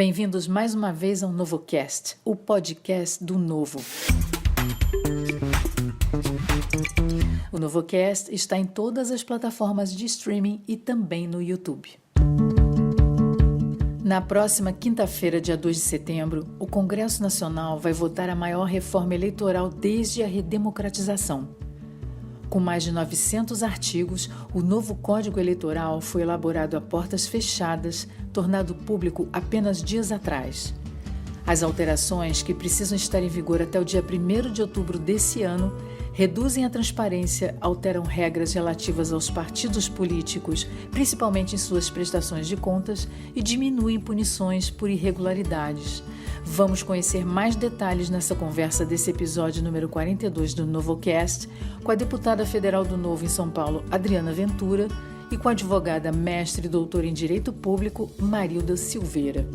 Bem-vindos mais uma vez ao NovoCast, o podcast do Novo. O NovoCast está em todas as plataformas de streaming e também no YouTube. Na próxima quinta-feira, dia 2 de setembro, o Congresso Nacional vai votar a maior reforma eleitoral desde a redemocratização. Com mais de 900 artigos, o novo Código Eleitoral foi elaborado a portas fechadas, tornado público apenas dias atrás. As alterações, que precisam estar em vigor até o dia 1º de outubro desse ano, reduzem a transparência, alteram regras relativas aos partidos políticos, principalmente em suas prestações de contas, e diminuem punições por irregularidades. Vamos conhecer mais detalhes nessa conversa desse episódio número 42 do NovoCast, com a deputada federal do Novo em São Paulo, Adriana Ventura, e com a advogada mestre e doutora em Direito Público, Marilda Silveira.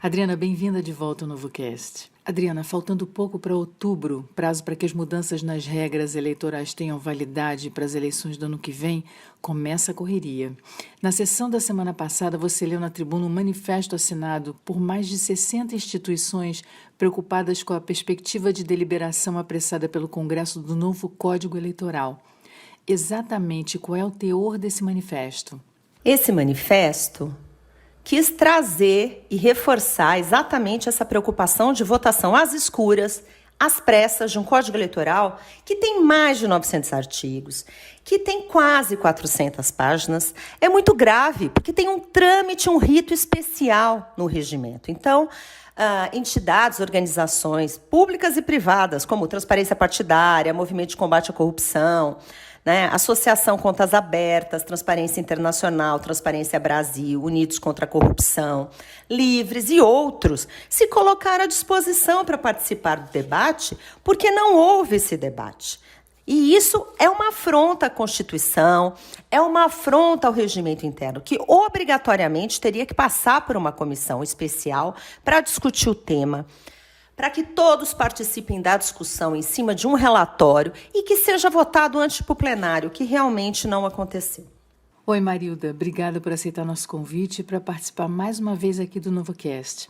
Adriana, bem-vinda de volta ao NovoCast. Adriana, faltando pouco para outubro, prazo para que as mudanças nas regras eleitorais tenham validade para as eleições do ano que vem, começa a correria. Na sessão da semana passada, você leu na tribuna um manifesto assinado por mais de 60 instituições preocupadas com a perspectiva de deliberação apressada pelo Congresso do novo Código Eleitoral. Exatamente qual é o teor desse manifesto? Esse manifesto quis trazer e reforçar exatamente essa preocupação de votação às escuras, às pressas de um Código Eleitoral que tem mais de 900 artigos, que tem quase 400 páginas. É muito grave, porque tem um trâmite, um rito especial no regimento. Então, entidades, organizações públicas e privadas, como Transparência Partidária, Movimento de Combate à Corrupção, Associação Contas Abertas, Transparência Internacional, Transparência Brasil, Unidos contra a Corrupção, Livres e outros se colocaram à disposição para participar do debate, porque não houve esse debate. E isso é uma afronta à Constituição, é uma afronta ao regimento interno, que obrigatoriamente teria que passar por uma comissão especial para discutir o tema, para que todos participem da discussão em cima de um relatório e que seja votado antes para o plenário, que realmente não aconteceu. Oi, Marilda. Obrigada por aceitar nosso convite para participar mais uma vez aqui do NovoCast.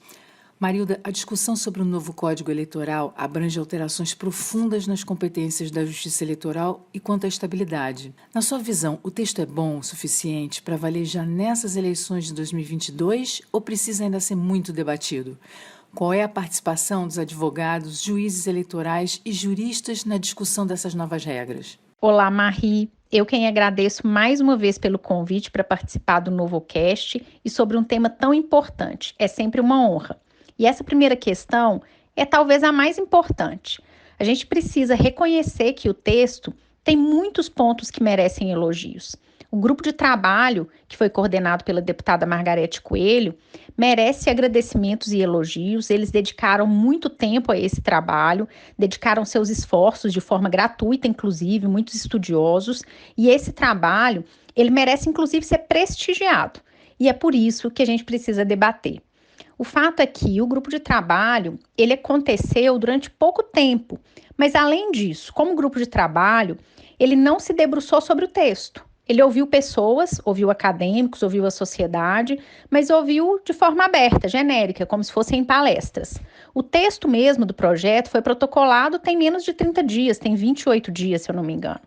Marilda, a discussão sobre o novo Código Eleitoral abrange alterações profundas nas competências da Justiça Eleitoral e quanto à estabilidade. Na sua visão, o texto é bom o suficiente para valer já nessas eleições de 2022 ou precisa ainda ser muito debatido? Qual é a participação dos advogados, juízes eleitorais e juristas na discussão dessas novas regras? Olá, Marie. Eu quem agradeço mais uma vez pelo convite para participar do NovoCast e sobre um tema tão importante. É sempre uma honra. E essa primeira questão é talvez a mais importante. A gente precisa reconhecer que o texto tem muitos pontos que merecem elogios. O grupo de trabalho, que foi coordenado pela deputada Margarete Coelho, merece agradecimentos e elogios. Eles dedicaram muito tempo a esse trabalho, dedicaram seus esforços de forma gratuita, inclusive, muitos estudiosos, e esse trabalho, ele merece, inclusive, ser prestigiado. E é por isso que a gente precisa debater. O fato é que o grupo de trabalho, ele aconteceu durante pouco tempo, mas, além disso, como grupo de trabalho, ele não se debruçou sobre o texto. Ele ouviu pessoas, ouviu acadêmicos, ouviu a sociedade, mas ouviu de forma aberta, genérica, como se fossem palestras. O texto mesmo do projeto foi protocolado tem menos de 30 dias, tem 28 dias, se eu não me engano.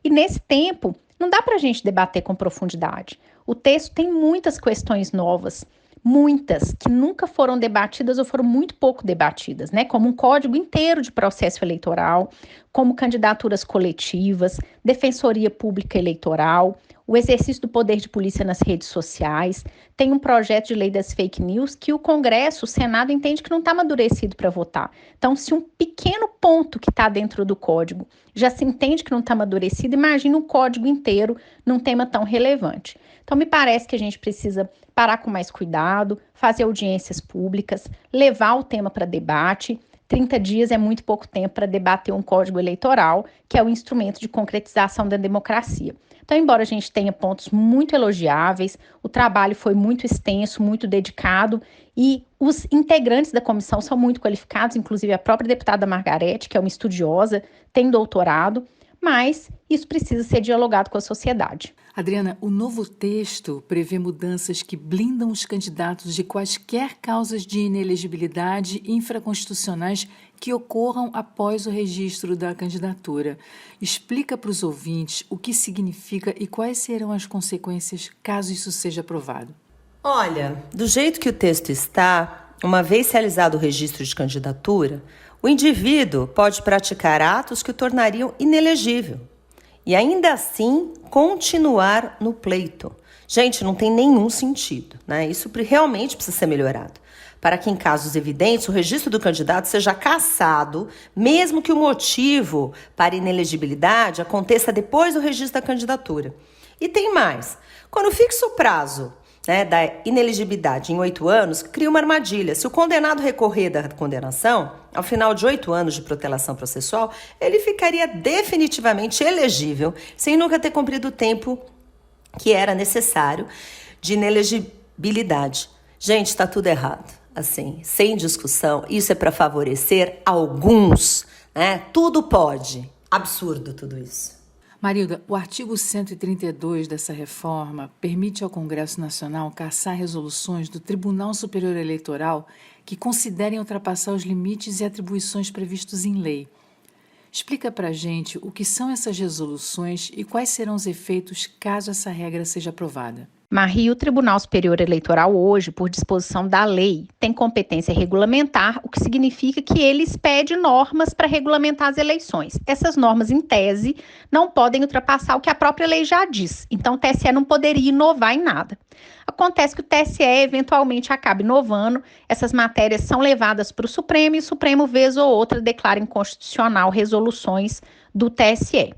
E nesse tempo, não dá para a gente debater com profundidade. O texto tem muitas questões novas, muitas que nunca foram debatidas ou foram muito pouco debatidas, como um código inteiro de processo eleitoral, como candidaturas coletivas, defensoria pública eleitoral, o exercício do poder de polícia nas redes sociais. Tem um projeto de lei das fake news que o Congresso, o Senado, entende que não está amadurecido para votar. Então, se um pequeno ponto que está dentro do código já se entende que não está amadurecido, imagina um código inteiro num tema tão relevante. Então, me parece que a gente precisa parar com mais cuidado, fazer audiências públicas, levar o tema para debate. 30 dias é muito pouco tempo para debater um código eleitoral, que é o instrumento de concretização da democracia. Então, embora a gente tenha pontos muito elogiáveis, o trabalho foi muito extenso, muito dedicado, e os integrantes da comissão são muito qualificados, inclusive a própria deputada Margarete, que é uma estudiosa, tem doutorado, mas isso precisa ser dialogado com a sociedade. Adriana, o novo texto prevê mudanças que blindam os candidatos de quaisquer causas de inelegibilidade infraconstitucionais que ocorram após o registro da candidatura. Explica para os ouvintes o que significa e quais serão as consequências caso isso seja aprovado. Olha, do jeito que o texto está, uma vez realizado o registro de candidatura, o indivíduo pode praticar atos que o tornariam inelegível e ainda assim continuar no pleito. Gente, não tem nenhum sentido, né? Isso realmente precisa ser melhorado. Para que, em casos evidentes, o registro do candidato seja cassado, mesmo que o motivo para inelegibilidade aconteça depois do registro da candidatura. E tem mais. Quando fixa o prazo, da inelegibilidade em 8 anos, cria uma armadilha. Se o condenado recorrer da condenação, ao final de 8 anos de protelação processual, ele ficaria definitivamente elegível, sem nunca ter cumprido o tempo que era necessário de inelegibilidade. Gente, está tudo errado. Assim, sem discussão, isso é para favorecer alguns, né? Tudo pode. Absurdo tudo isso. Marilda, o artigo 132 dessa reforma permite ao Congresso Nacional cassar resoluções do Tribunal Superior Eleitoral que considerem ultrapassar os limites e atribuições previstos em lei. Explica para a gente o que são essas resoluções e quais serão os efeitos caso essa regra seja aprovada. Marie, o Tribunal Superior Eleitoral hoje, por disposição da lei, tem competência regulamentar, o que significa que ele expede normas para regulamentar as eleições. Essas normas, em tese, não podem ultrapassar o que a própria lei já diz. Então, o TSE não poderia inovar em nada. Acontece que o TSE eventualmente acaba inovando, essas matérias são levadas para o Supremo e o Supremo, vez ou outra, declara inconstitucional resoluções do TSE.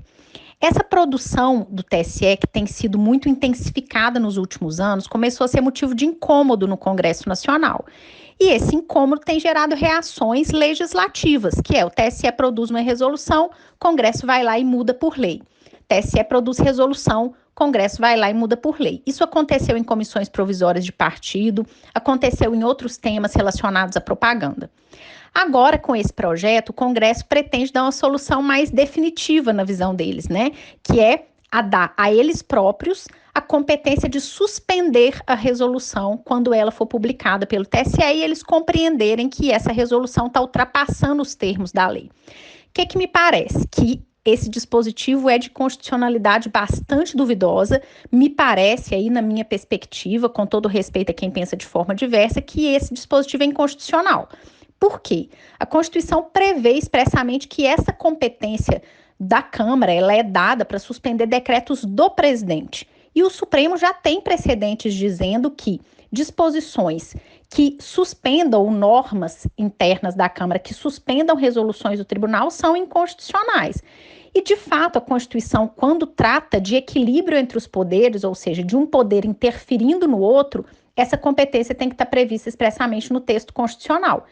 Essa produção do TSE, que tem sido muito intensificada nos últimos anos, começou a ser motivo de incômodo no Congresso Nacional. E esse incômodo tem gerado reações legislativas, que é o TSE produz uma resolução, o Congresso vai lá e muda por lei. TSE produz resolução, Congresso vai lá e muda por lei. Isso aconteceu em comissões provisórias de partido, aconteceu em outros temas relacionados à propaganda. Agora, com esse projeto, o Congresso pretende dar uma solução mais definitiva na visão deles, né? Que é a dar a eles próprios a competência de suspender a resolução quando ela for publicada pelo TSE e eles compreenderem que essa resolução está ultrapassando os termos da lei. O que me parece? Que esse dispositivo é de constitucionalidade bastante duvidosa. Me parece, aí na minha perspectiva, com todo respeito a quem pensa de forma diversa, que esse dispositivo é inconstitucional. Por quê? A Constituição prevê expressamente que essa competência da Câmara ela é dada para suspender decretos do presidente. E o Supremo já tem precedentes dizendo que disposições que suspendam normas internas da Câmara, que suspendam resoluções do tribunal, são inconstitucionais. E, de fato, a Constituição, quando trata de equilíbrio entre os poderes, ou seja, de um poder interferindo no outro, essa competência tem que estar prevista expressamente no texto constitucional.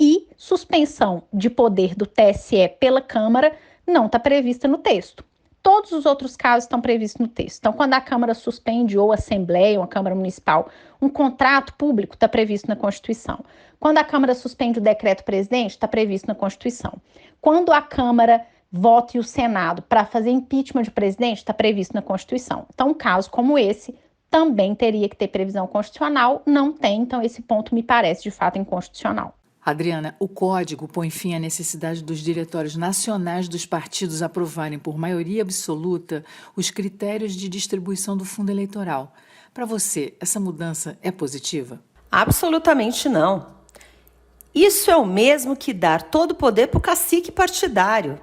E suspensão de poder do TSE pela Câmara não está prevista no texto. Todos os outros casos estão previstos no texto. Então, quando a Câmara suspende, ou a Assembleia, ou a Câmara Municipal, um contrato público está previsto na Constituição. Quando a Câmara suspende o decreto-presidente, está previsto na Constituição. Quando a Câmara vota e o Senado para fazer impeachment de presidente, está previsto na Constituição. Então, um caso como esse também teria que ter previsão constitucional, não tem, então esse ponto me parece de fato inconstitucional. Adriana, o Código põe fim à necessidade dos diretórios nacionais dos partidos aprovarem por maioria absoluta os critérios de distribuição do fundo eleitoral. Para você, essa mudança é positiva? Absolutamente não. Isso é o mesmo que dar todo o poder para o cacique partidário.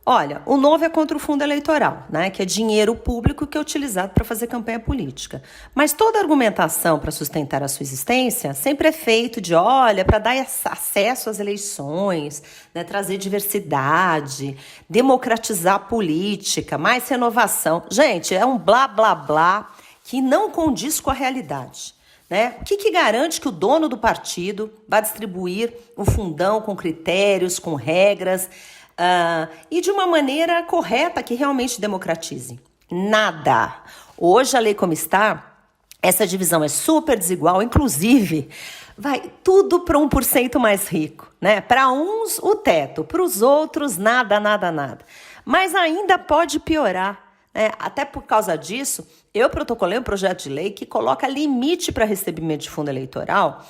Olha, o novo é contra o fundo eleitoral, né, que é dinheiro público que é utilizado para fazer campanha política. Mas toda argumentação para sustentar a sua existência sempre é feito de, olha, para dar acesso às eleições, né, trazer diversidade, democratizar a política, mais renovação. Gente, é um blá, blá, blá que não condiz com a realidade. Né? O que garante que o dono do partido vai distribuir o fundão com critérios, com regras, e de uma maneira correta que realmente democratize? Nada. Hoje, a lei como está, essa divisão é super desigual, inclusive vai tudo para 1% mais rico, né? Para uns, o teto, para os outros, nada, nada, nada. mas ainda pode piorar. Até por causa disso, eu protocolei um projeto de lei que coloca limite para recebimento de fundo eleitoral,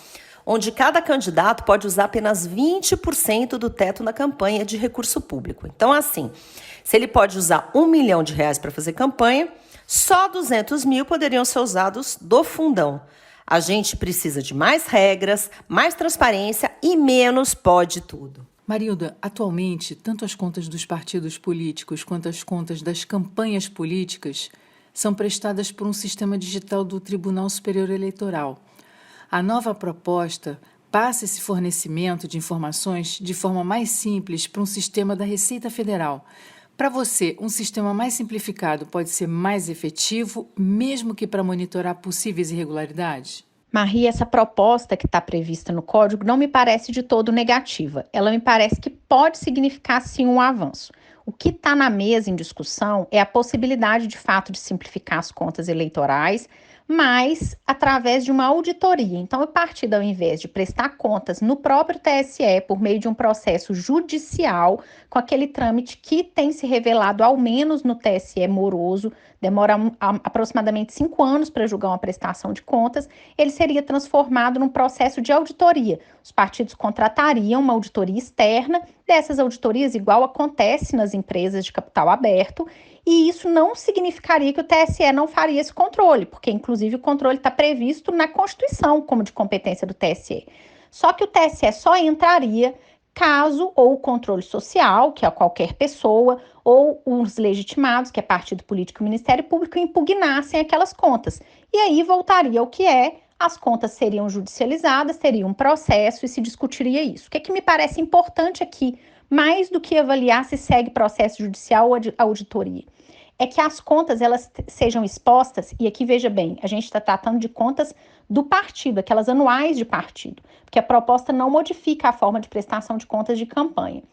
onde cada candidato pode usar apenas 20% do teto na campanha de recurso público. Então, assim, se ele pode usar R$ 1 milhão para fazer campanha, só 200 mil poderiam ser usados do fundão. A gente precisa de mais regras, mais transparência e menos pode tudo. Marilda, atualmente, tanto as contas dos partidos políticos quanto as contas das campanhas políticas são prestadas por um sistema digital do Tribunal Superior Eleitoral. A nova proposta passa esse fornecimento de informações de forma mais simples para um sistema da Receita Federal. Para você, um sistema mais simplificado pode ser mais efetivo, mesmo que para monitorar possíveis irregularidades? Marie, essa proposta que está prevista no Código não me parece de todo negativa. Ela me parece que pode significar, sim, um avanço. O que está na mesa em discussão é a possibilidade, de fato, de simplificar as contas eleitorais, mas através de uma auditoria. Então, o partido, ao invés de prestar contas no próprio TSE por meio de um processo judicial, com aquele trâmite que tem se revelado, ao menos no TSE, moroso, demora aproximadamente 5 anos para julgar uma prestação de contas, ele seria transformado num processo de auditoria. Os partidos contratariam uma auditoria externa, dessas auditorias, igual acontece nas empresas de capital aberto, e isso não significaria que o TSE não faria esse controle, porque, inclusive, o controle está previsto na Constituição como de competência do TSE. Só que o TSE só entraria caso ou o controle social, que é qualquer pessoa, ou os legitimados, que é partido político e Ministério Público, impugnassem aquelas contas. E aí voltaria ao que é, as contas seriam judicializadas, teria um processo e se discutiria isso. O que me parece importante aqui, mais do que avaliar se segue processo judicial ou auditoria, é que as contas elas sejam expostas, e aqui veja bem, a gente está tratando de contas do partido, aquelas anuais de partido, porque a proposta não modifica a forma de prestação de contas de campanha.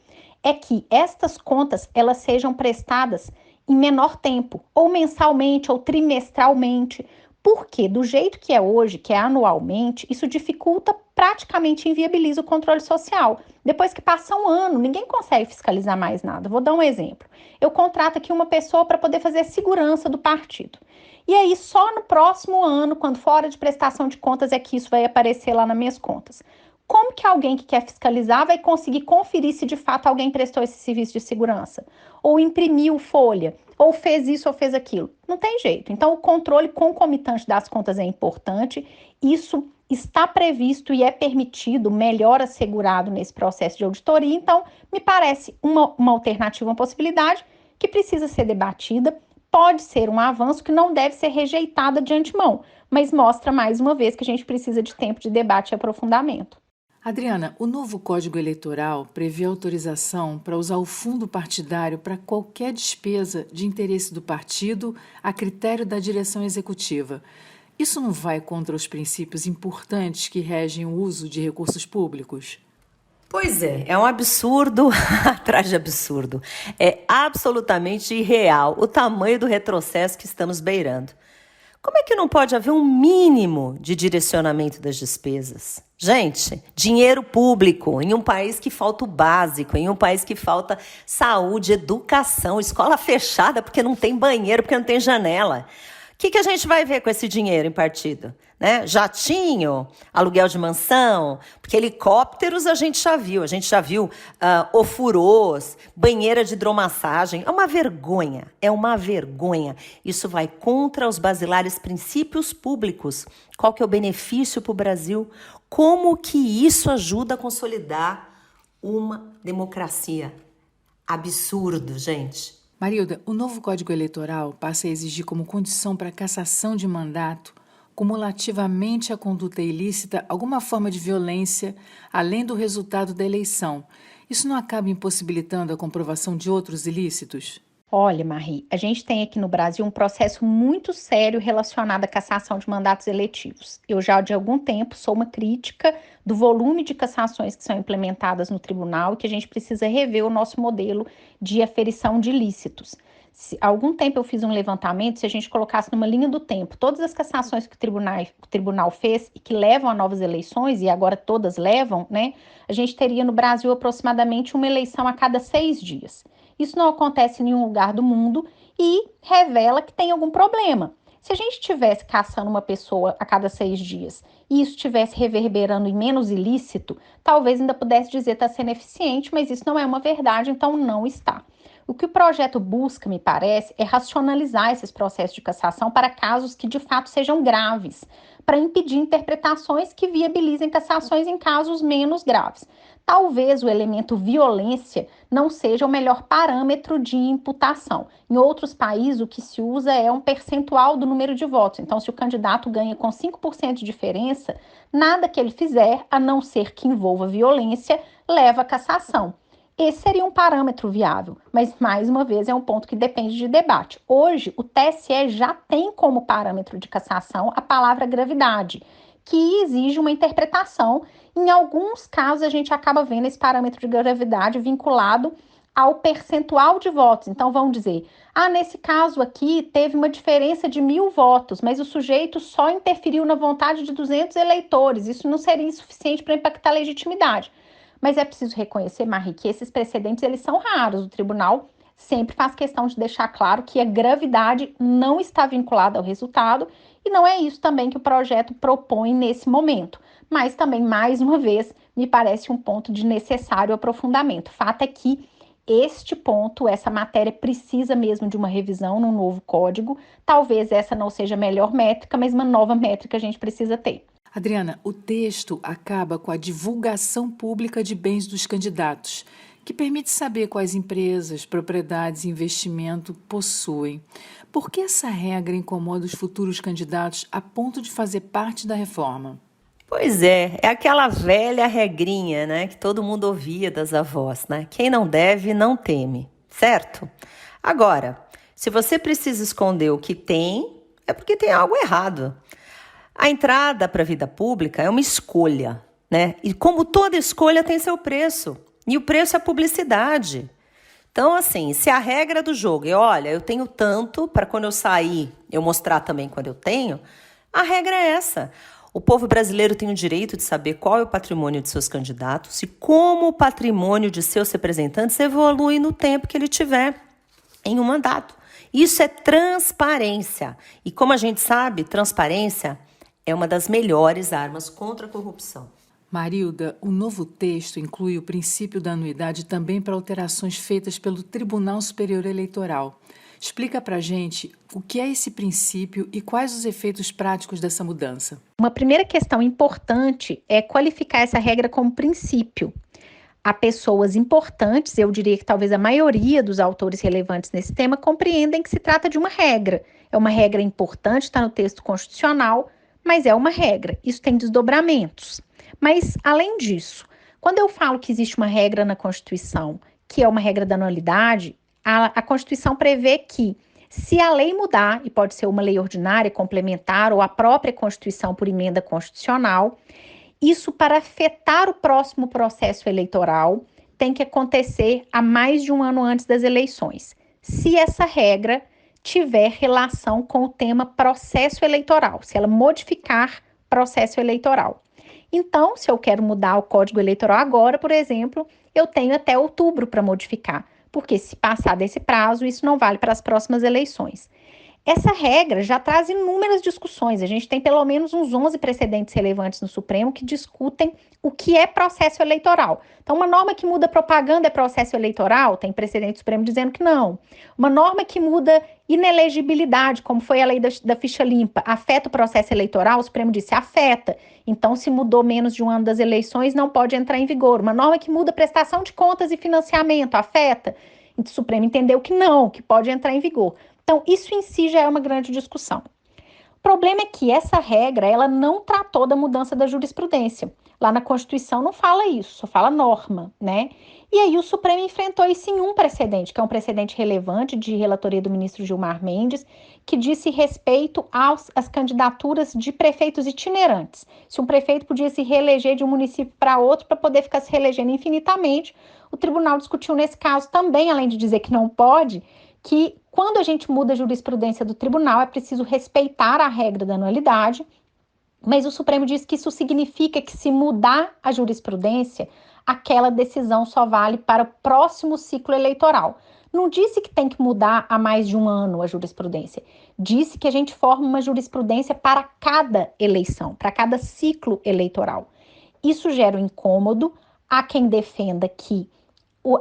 É que estas contas elas sejam prestadas em menor tempo, ou mensalmente, ou trimestralmente, porque do jeito que é hoje, que é anualmente, isso dificulta, praticamente inviabiliza o controle social. Depois que passa um ano, ninguém consegue fiscalizar mais nada. Vou dar um exemplo. Eu contrato aqui uma pessoa para poder fazer a segurança do partido. E aí, só no próximo ano, quando for hora de prestação de contas, é que isso vai aparecer lá nas minhas contas. Como que alguém que quer fiscalizar vai conseguir conferir se de fato alguém prestou esse serviço de segurança? Ou imprimiu folha? Ou fez isso ou fez aquilo? Não tem jeito. Então, o controle concomitante das contas é importante. Isso está previsto e é permitido, melhor assegurado nesse processo de auditoria. Então, me parece uma alternativa, uma possibilidade que precisa ser debatida. Pode ser um avanço que não deve ser rejeitada de antemão, mas mostra mais uma vez que a gente precisa de tempo de debate e aprofundamento. Adriana, o novo Código Eleitoral prevê autorização para usar o fundo partidário para qualquer despesa de interesse do partido a critério da direção executiva. Isso não vai contra os princípios importantes que regem o uso de recursos públicos? Pois é um absurdo atrás de absurdo. É absolutamente irreal o tamanho do retrocesso que estamos beirando. Como é que não pode haver um mínimo de direcionamento das despesas? Gente, dinheiro público em um país que falta o básico, em um país que falta saúde, educação, escola fechada porque não tem banheiro, porque não tem janela. O que a gente vai ver com esse dinheiro em partido? Jatinho, aluguel de mansão, porque helicópteros a gente já viu ofurôs, banheira de hidromassagem. É uma vergonha. Isso vai contra os basilares princípios públicos. Qual que é o benefício para o Brasil? Como que isso ajuda a consolidar uma democracia? Absurdo, gente. Marilda, o novo Código Eleitoral passa a exigir como condição para cassação de mandato, cumulativamente à conduta ilícita, alguma forma de violência, além do resultado da eleição. Isso não acaba impossibilitando a comprovação de outros ilícitos? Olha, Marie, a gente tem aqui no Brasil um processo muito sério relacionado à cassação de mandatos eletivos. Eu já, de algum tempo, sou uma crítica do volume de cassações que são implementadas no tribunal e que a gente precisa rever o nosso modelo de aferição de ilícitos. Há algum tempo eu fiz um levantamento, se a gente colocasse numa linha do tempo todas as cassações que o tribunal fez e que levam a novas eleições, e agora todas levam, a gente teria no Brasil aproximadamente uma eleição a cada 6 dias. Isso não acontece em nenhum lugar do mundo e revela que tem algum problema. Se a gente estivesse caçando uma pessoa a cada 6 dias e isso estivesse reverberando em menos ilícito, talvez ainda pudesse dizer que está sendo eficiente, mas isso não é uma verdade, então não está. O que o projeto busca, me parece, é racionalizar esses processos de cassação para casos que de fato sejam graves, para impedir interpretações que viabilizem cassações em casos menos graves. Talvez o elemento violência não seja o melhor parâmetro de imputação. Em outros países, o que se usa é um percentual do número de votos. Então, se o candidato ganha com 5% de diferença, nada que ele fizer, a não ser que envolva violência, leva à cassação. Esse seria um parâmetro viável, mas, mais uma vez, é um ponto que depende de debate. Hoje, o TSE já tem como parâmetro de cassação a palavra gravidade, que exige uma interpretação. Em alguns casos, a gente acaba vendo esse parâmetro de gravidade vinculado ao percentual de votos. Então, vão dizer, nesse caso aqui, teve uma diferença de 1.000 votos, mas o sujeito só interferiu na vontade de 200 eleitores. Isso não seria insuficiente para impactar a legitimidade. Mas é preciso reconhecer, Marie, que esses precedentes eles são raros. O tribunal sempre faz questão de deixar claro que a gravidade não está vinculada ao resultado e não é isso também que o projeto propõe nesse momento. Mas também, mais uma vez, me parece um ponto de necessário aprofundamento. Fato é que este ponto, essa matéria precisa mesmo de uma revisão no novo código. Talvez essa não seja a melhor métrica, mas uma nova métrica a gente precisa ter. Adriana, o texto acaba com a divulgação pública de bens dos candidatos, que permite saber quais empresas, propriedades e investimento possuem. Por que essa regra incomoda os futuros candidatos a ponto de fazer parte da reforma? Pois é aquela velha regrinha, né, que todo mundo ouvia das avós, né? Quem não deve, não teme, certo? Agora, se você precisa esconder o que tem, é porque tem algo errado. A entrada para a vida pública é uma escolha, né? E como toda escolha tem seu preço. E o preço é a publicidade. Então, assim, se a regra do jogo é, olha, eu tenho tanto para quando eu sair, eu mostrar também quando eu tenho, a regra é essa. O povo brasileiro tem o direito de saber qual é o patrimônio de seus candidatos e como o patrimônio de seus representantes evolui no tempo que ele tiver em um mandato. Isso é transparência. E como a gente sabe, transparência é uma das melhores armas contra a corrupção. Marilda, o novo texto inclui o princípio da anuidade também para alterações feitas pelo Tribunal Superior Eleitoral. Explica pra gente o que é esse princípio e quais os efeitos práticos dessa mudança. Uma primeira questão importante é qualificar essa regra como princípio. Há pessoas importantes, eu diria que talvez a maioria dos autores relevantes nesse tema compreendem que se trata de uma regra. É uma regra importante, está no texto constitucional, mas é uma regra. Isso tem desdobramentos. Mas, além disso, quando eu falo que existe uma regra na Constituição, que é uma regra da anualidade, a Constituição prevê que, se a lei mudar, e pode ser uma lei ordinária, complementar, ou a própria Constituição por emenda constitucional, isso para afetar o próximo processo eleitoral tem que acontecer a mais de um ano antes das eleições. Se essa regra tiver relação com o tema processo eleitoral, se ela modificar processo eleitoral. Então, se eu quero mudar o Código Eleitoral agora, por exemplo, eu tenho até outubro para modificar, porque se passar desse prazo, isso não vale para as próximas eleições. Essa regra já traz inúmeras discussões. A gente tem pelo menos uns 11 precedentes relevantes no Supremo que discutem o que é processo eleitoral. Então, uma norma que muda propaganda é processo eleitoral? Tem precedente Supremo dizendo que não. Uma norma que muda inelegibilidade, como foi a lei da ficha limpa, afeta o processo eleitoral? O Supremo disse afeta. Então, se mudou menos de um ano das eleições, não pode entrar em vigor. Uma norma que muda prestação de contas e financiamento, afeta? O Supremo entendeu que não, que pode entrar em vigor. Então, isso em si já é uma grande discussão. O problema é que essa regra, ela não tratou da mudança da jurisprudência. Lá na Constituição não fala isso, só fala norma, né? E aí o Supremo enfrentou isso em um precedente, que é um precedente relevante de relatoria do ministro Gilmar Mendes, que disse respeito às candidaturas de prefeitos itinerantes. Se um prefeito podia se reeleger de um município para outro para poder ficar se reelegendo infinitamente, o tribunal discutiu nesse caso também, além de dizer que não pode, que quando a gente muda a jurisprudência do tribunal, é preciso respeitar a regra da anualidade, mas o Supremo diz que isso significa que se mudar a jurisprudência, aquela decisão só vale para o próximo ciclo eleitoral. não disse que tem que mudar há mais de um ano a jurisprudência. Disse que a gente forma uma jurisprudência para cada eleição, para cada ciclo eleitoral. Isso gera um incômodo a quem defenda que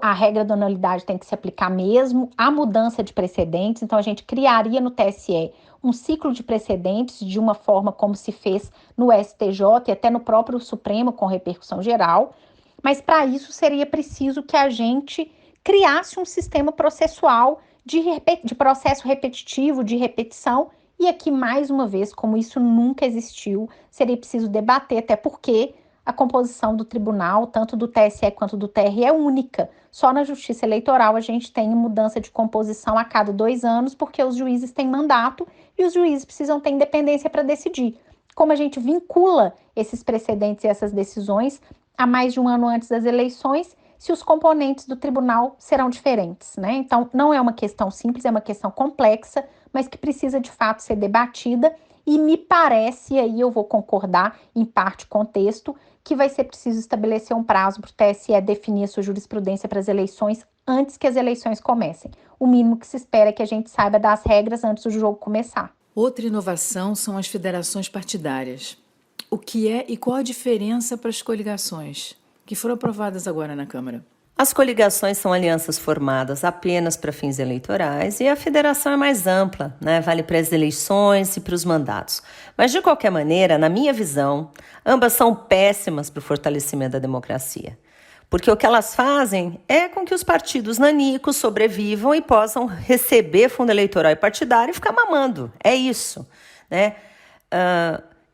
a regra da anualidade tem que se aplicar mesmo, a mudança de precedentes. Então, a gente criaria no TSE um ciclo de precedentes de uma forma como se fez no STJ e até no próprio Supremo, com repercussão geral. Mas, para isso, seria preciso que a gente criasse um sistema processual de processo repetitivo, de repetição. E aqui, mais uma vez, como isso nunca existiu, seria preciso debater, até porque a composição do tribunal, tanto do TSE quanto do TRE, é única. Só na Justiça Eleitoral a gente tem mudança de composição a cada 2 anos, porque os juízes têm mandato e os juízes precisam ter independência para decidir. Como a gente vincula esses precedentes e essas decisões a mais de um ano antes das eleições, se os componentes do tribunal serão diferentes, né? Então, não é uma questão simples, é uma questão complexa, mas que precisa de fato ser debatida. E me parece, e aí eu vou concordar em parte com o texto, que vai ser preciso estabelecer um prazo para o TSE definir a sua jurisprudência para as eleições antes que as eleições comecem. O mínimo que se espera é que a gente saiba das regras antes do jogo começar. Outra inovação são as federações partidárias. O que é e qual a diferença para as coligações, que foram aprovadas agora na Câmara? As coligações são alianças formadas apenas para fins eleitorais e a federação é mais ampla, né? Vale para as eleições e para os mandatos. Mas, de qualquer maneira, na minha visão, ambas são péssimas para o fortalecimento da democracia. Porque o que elas fazem é com que os partidos nanicos sobrevivam e possam receber fundo eleitoral e partidário e ficar mamando. É isso, né?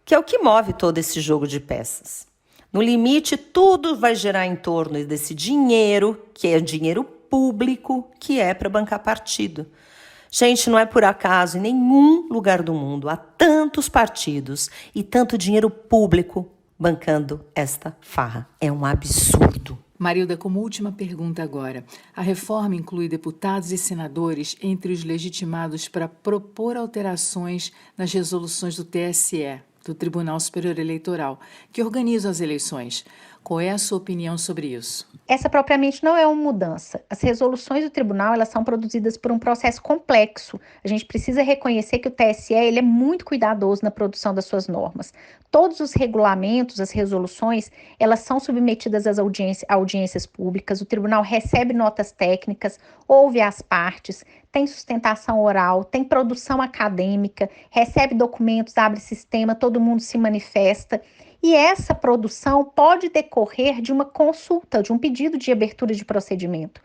Que é o que move todo esse jogo de peças. No limite, tudo vai girar em torno desse dinheiro, que é dinheiro público, que é para bancar partido. Gente, não é por acaso, em nenhum lugar do mundo há tantos partidos e tanto dinheiro público bancando esta farra. É um absurdo. Marilda, como última pergunta agora. A reforma inclui deputados e senadores entre os legitimados para propor alterações nas resoluções do TSE, do Tribunal Superior Eleitoral, que organizam as eleições. Qual é a sua opinião sobre isso? Essa propriamente não é uma mudança. As resoluções do tribunal, elas são produzidas por um processo complexo. A gente precisa reconhecer que o TSE ele é muito cuidadoso na produção das suas normas. Todos os regulamentos, as resoluções, elas são submetidas às audiências públicas, o tribunal recebe notas técnicas, ouve as partes, tem sustentação oral, tem produção acadêmica, recebe documentos, abre sistema, todo mundo se manifesta. E essa produção pode decorrer de uma consulta, de um pedido de abertura de procedimento,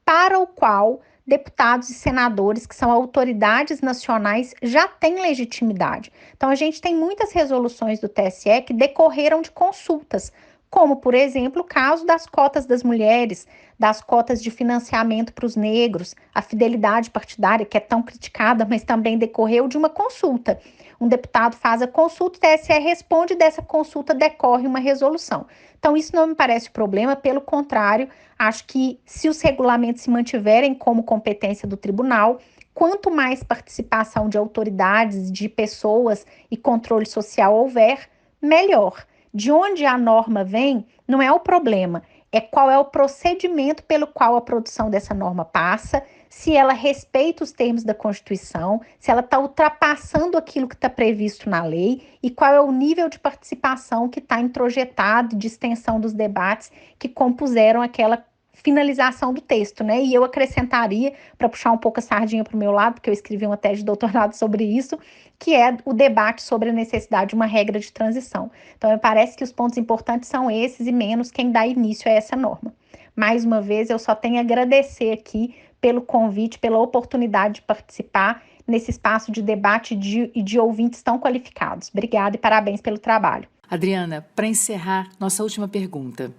para o qual deputados e senadores, que são autoridades nacionais, já têm legitimidade. Então, a gente tem muitas resoluções do TSE que decorreram de consultas, como, por exemplo, o caso das cotas das mulheres, das cotas de financiamento para os negros, a fidelidade partidária, que é tão criticada, mas também decorreu de uma consulta. Um deputado faz a consulta, o TSE responde, dessa consulta decorre uma resolução. Então, isso não me parece problema, pelo contrário, acho que se os regulamentos se mantiverem como competência do tribunal, quanto mais participação de autoridades, de pessoas e controle social houver, melhor. De onde a norma vem, não é o problema, é qual é o procedimento pelo qual a produção dessa norma passa, se ela respeita os termos da Constituição, se ela está ultrapassando aquilo que está previsto na lei e qual é o nível de participação que está introjetado, de extensão dos debates que compuseram aquela finalização do texto, né? E eu acrescentaria, para puxar um pouco a sardinha para o meu lado, porque eu escrevi uma tese de doutorado sobre isso, que é o debate sobre a necessidade de uma regra de transição. Então, me parece que os pontos importantes são esses e menos quem dá início a essa norma. Mais uma vez, eu só tenho a agradecer aqui pelo convite, pela oportunidade de participar nesse espaço de debate e de ouvintes tão qualificados. Obrigada e parabéns pelo trabalho. Adriana, para encerrar, nossa última pergunta.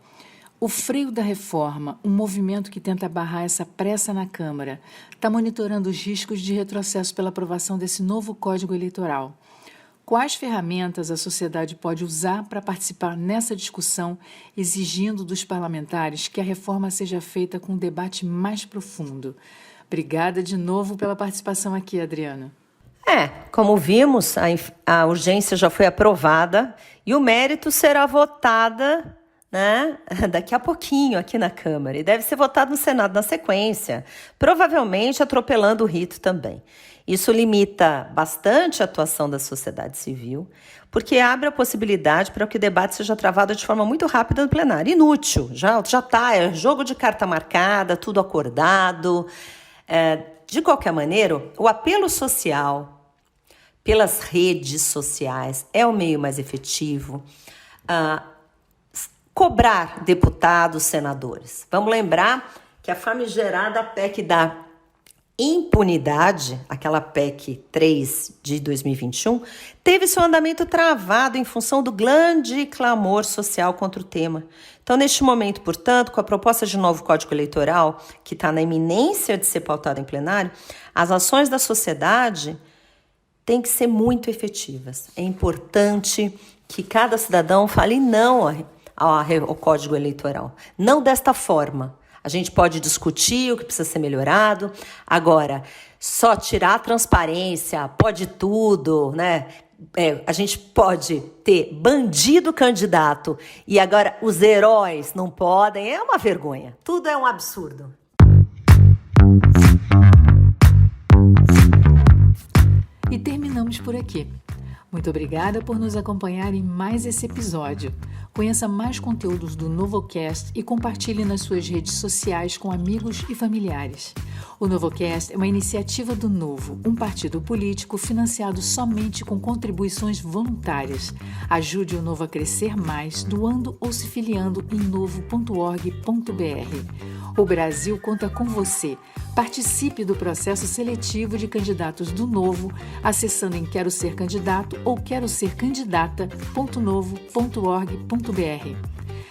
O freio da reforma, um movimento que tenta barrar essa pressa na Câmara, está monitorando os riscos de retrocesso pela aprovação desse novo Código Eleitoral. Quais ferramentas a sociedade pode usar para participar nessa discussão, exigindo dos parlamentares que a reforma seja feita com um debate mais profundo? Obrigada de novo pela participação aqui, Adriana. Como vimos, a urgência já foi aprovada e o mérito será votada né? Daqui a pouquinho aqui na Câmara e deve ser votado no Senado na sequência, provavelmente atropelando o rito também. Isso limita bastante a atuação da sociedade civil, porque abre a possibilidade para que o debate seja travado de forma muito rápida no plenário. Inútil, já está, é jogo de carta marcada, tudo acordado. De qualquer maneira, o apelo social pelas redes sociais é o meio mais efetivo. Cobrar deputados, senadores. Vamos lembrar que a famigerada PEC da impunidade, aquela PEC 3 de 2021, teve seu andamento travado em função do grande clamor social contra o tema. Então, neste momento, portanto, com a proposta de novo Código Eleitoral, que está na iminência de ser pautada em plenário, as ações da sociedade têm que ser muito efetivas. É importante que cada cidadão fale não ao Código Eleitoral. Não desta forma. A gente pode discutir o que precisa ser melhorado. Agora, só tirar a transparência, pode tudo, né? A gente pode ter bandido candidato e agora os heróis não podem. É uma vergonha. Tudo é um absurdo. E terminamos por aqui. Muito obrigada por nos acompanhar em mais esse episódio. Conheça mais conteúdos do NovoCast e compartilhe nas suas redes sociais com amigos e familiares. O NovoCast é uma iniciativa do Novo, um partido político financiado somente com contribuições voluntárias. Ajude o Novo a crescer mais, doando ou se filiando em novo.org.br. O Brasil conta com você. Participe do processo seletivo de candidatos do Novo, acessando em Quero Ser Candidato ou querossercandidata.novo.org.br.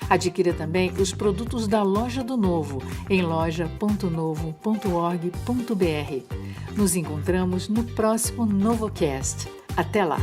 Adquira também os produtos da Loja do Novo em loja.novo.org.br. Nos encontramos no próximo NovoCast. Até lá!